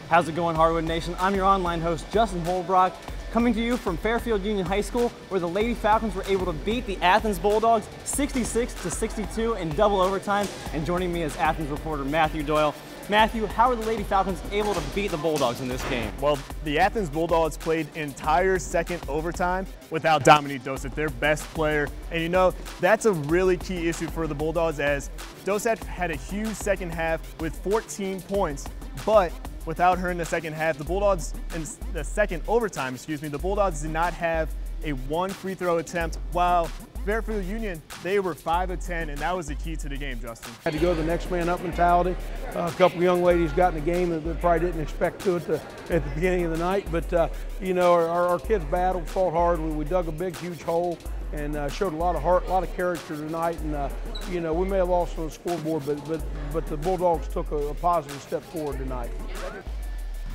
How's it going, Hardwood Nation? I'm your online host, Justin Holbrook, coming to you from Fairfield Union High School, where the Lady Falcons were able to beat the Athens Bulldogs 66-62 in double overtime. And joining me is Athens reporter Matthew Doyle. Matthew, how are the Lady Falcons able to beat the Bulldogs in this game? Well, the Athens Bulldogs played entire second overtime without Dominique Dosek, their best player. And you know, that's a really key issue for the Bulldogs, as Dosek had a huge second half with 14 points, but without her in the second half, the Bulldogs, in the second overtime, the Bulldogs did not have a one free throw attempt, while Fairfield Union, they were 5 of 10, and that was the key to the game, Justin. Had to go the next man up mentality. A couple young ladies got in the game that probably didn't expect to at the beginning of the night, but you know, our kids battled, fought hard. We dug a big, huge hole and showed a lot of heart, a lot of character tonight. And you know, we may have lost on the scoreboard, but the Bulldogs took a positive step forward tonight.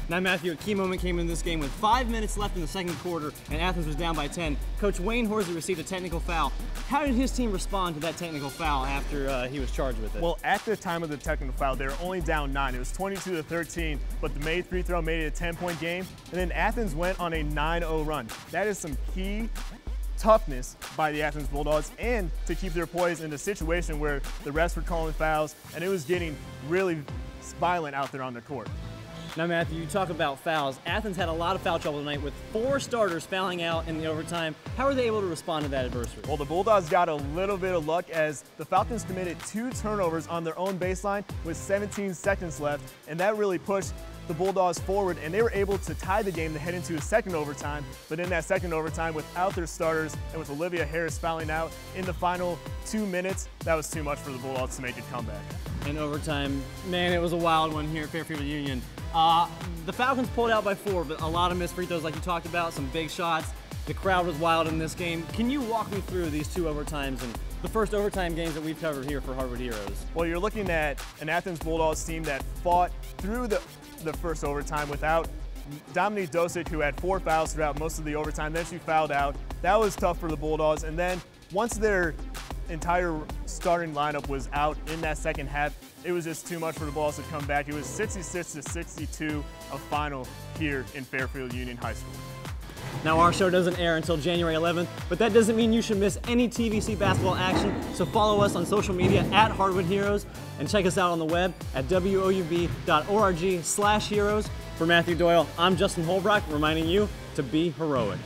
Now, Matthew, a key moment came in this game with 5 minutes left in the second quarter, and Athens was down by 10. Coach Wayne Horsey received a technical foul. How did his team respond to that technical foul after he was charged with it? Well, at the time of the technical foul, they were only down 9. It was 22-13, but the made free throw made it a 10-point game, and then Athens went on a 9-0 run. That is some key toughness by the Athens Bulldogs, and to keep their poise in a situation where the refs were calling fouls, and it was getting really violent out there on the court. Now, Matthew, you talk about fouls. Athens had a lot of foul trouble tonight with 4 starters fouling out in the overtime. How were they able to respond to that adversity? Well, the Bulldogs got a little bit of luck, as the Falcons committed 2 turnovers on their own baseline with 17 seconds left, and that really pushed the Bulldogs forward, and they were able to tie the game to head into a second overtime. But in that second overtime, without their starters and with Olivia Harris fouling out in the final 2 minutes, that was too much for the Bulldogs to make a comeback. In overtime, man, it was a wild one here at Fairfield Union. The Falcons pulled out by 4, but a lot of missed free throws like you talked about, some big shots. The crowd was wild in this game. Can you walk me through these 2 overtimes and the first overtime games that we've covered here for Hardwood Heroes? Well, you're looking at an Athens Bulldogs team that fought through the first overtime without Dominique Dosek, who had 4 fouls throughout most of the overtime. Then she fouled out. That was tough for the Bulldogs. And then once their entire starting lineup was out in that second half, it was just too much for the Bulldogs to come back. It was 66-62, a final here in Fairfield Union High School. Now, our show doesn't air until January 11th, but that doesn't mean you should miss any TVC basketball action. So follow us on social media at Hardwood Heroes, and check us out on the web at woub.org/heroes. For Matthew Doyle, I'm Justin Holbrook, reminding you to be heroic.